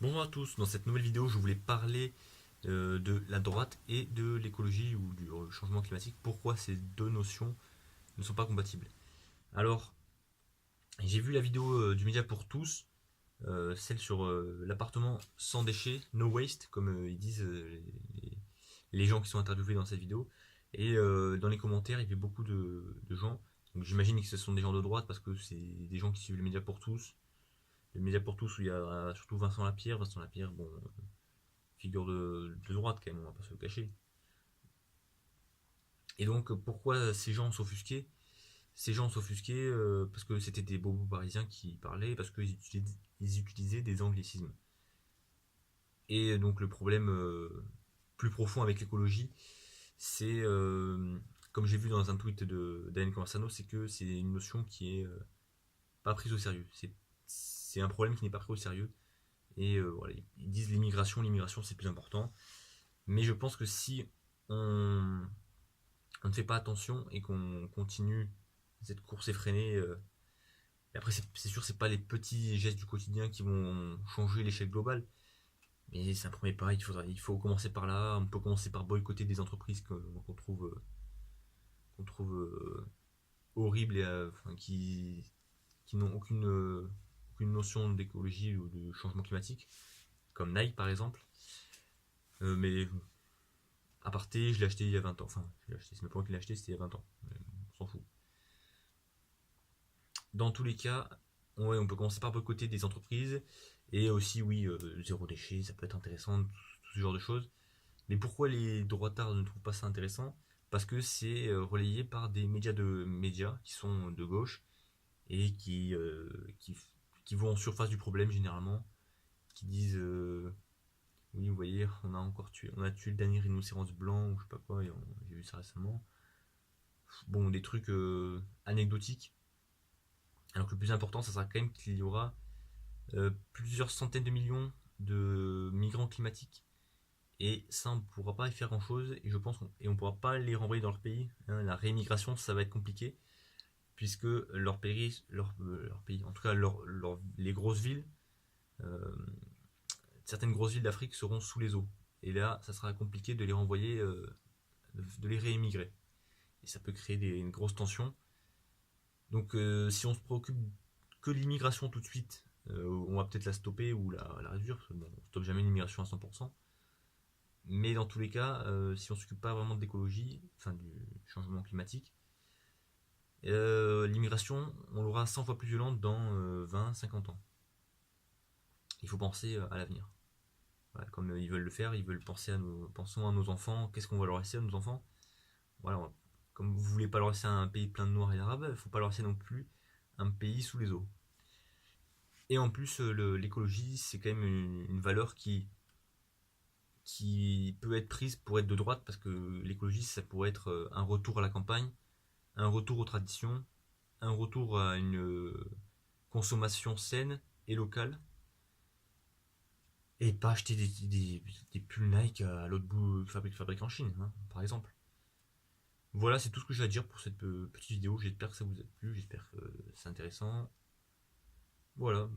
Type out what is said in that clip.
Bonjour à tous, dans cette nouvelle vidéo je voulais parler de la droite et de l'écologie ou du changement climatique. Pourquoi ces deux notions ne sont pas compatibles? Alors, j'ai vu la vidéo du Média pour tous, celle sur l'appartement sans déchets, no waste, comme ils disent les gens qui sont interviewés dans cette vidéo. Et dans les commentaires, il y avait beaucoup de gens. Donc j'imagine que ce sont des gens de droite parce que c'est des gens qui suivent les Médias pour tous. Les Médias pour tous où il y a surtout Vincent Lapierre. Vincent Lapierre, bon, figure de droite quand même, on va pas se le cacher. Et donc pourquoi ces gens s'offusquaient? Ces gens s'offusquaient parce que c'était des bobos parisiens qui parlaient, parce qu'ils utilisaient des anglicismes. Et donc le problème plus profond avec l'écologie, c'est, comme j'ai vu dans un tweet de Daniel Conversano, c'est que c'est une notion qui est pas prise au sérieux. C'est un problème qui n'est pas pris au sérieux. Et voilà, ils disent l'immigration c'est plus important. Mais je pense que si on, on ne fait pas attention et qu'on continue cette course effrénée. Et après, c'est sûr, c'est pas les petits gestes du quotidien qui vont changer l'échelle globale, mais c'est un premier pas. Il faut commencer par là. On peut commencer par boycotter des entreprises qu'on trouve horribles et enfin, qui n'ont aucune notion d'écologie ou de changement climatique, comme Nike par exemple. Mais à parté, je l'ai acheté il y a 20 ans. Enfin, je l'ai acheté, c'est mes parents qui l'ont acheté, c'était il y a 20 ans. On s'en fout. Dans tous les cas, ouais, on peut commencer par boycotter des entreprises et aussi, oui, zéro déchet, ça peut être intéressant, tout ce genre de choses. Mais pourquoi les droitards ne trouvent pas ça intéressant? Parce que c'est relayé par des médias qui sont de gauche et qui vont en surface du problème généralement, qui disent oui, vous voyez, on a tué le dernier rhinocéros blanc ou je sais pas quoi, j'ai vu ça récemment. Bon, des trucs anecdotiques. Alors que le plus important, ça sera quand même qu'il y aura plusieurs centaines de millions de migrants climatiques. Et ça, on ne pourra pas y faire grand-chose. Et je pense et on ne pourra pas les renvoyer dans leur pays. Hein. La réémigration, ça va être compliqué. Puisque leur pays, en tout cas les grosses villes, euh, certaines grosses villes d'Afrique seront sous les eaux. Et là, ça sera compliqué de les renvoyer, de les réémigrer. Et ça peut créer une grosse tension. Donc si on se préoccupe que de l'immigration tout de suite, on va peut-être la stopper ou la réduire. Parce que bon, on stoppe jamais l'immigration à 100%. Mais dans tous les cas, si on ne s'occupe pas vraiment de l'écologie, enfin du changement climatique, l'immigration, on l'aura 100 fois plus violente dans 20-50 ans. Il faut penser à l'avenir. Voilà, comme ils veulent le faire, ils veulent penser pensons à nos enfants, qu'est-ce qu'on va leur laisser à nos enfants. Voilà, comme vous voulez pas leur laisser un pays plein de noirs et d'arabes, il ne faut pas leur laisser non plus un pays sous les eaux. Et en plus, l'écologie, c'est quand même une valeur qui peut être prise pour être de droite, parce que l'écologie, ça pourrait être un retour à la campagne, un retour aux traditions, un retour à une consommation saine et locale, et pas acheter des pulls Nike à l'autre bout fabriqués en Chine, hein, par exemple. Voilà, c'est tout ce que j'ai à dire pour cette petite vidéo. J'espère que ça vous a plu, j'espère que c'est intéressant. Voilà.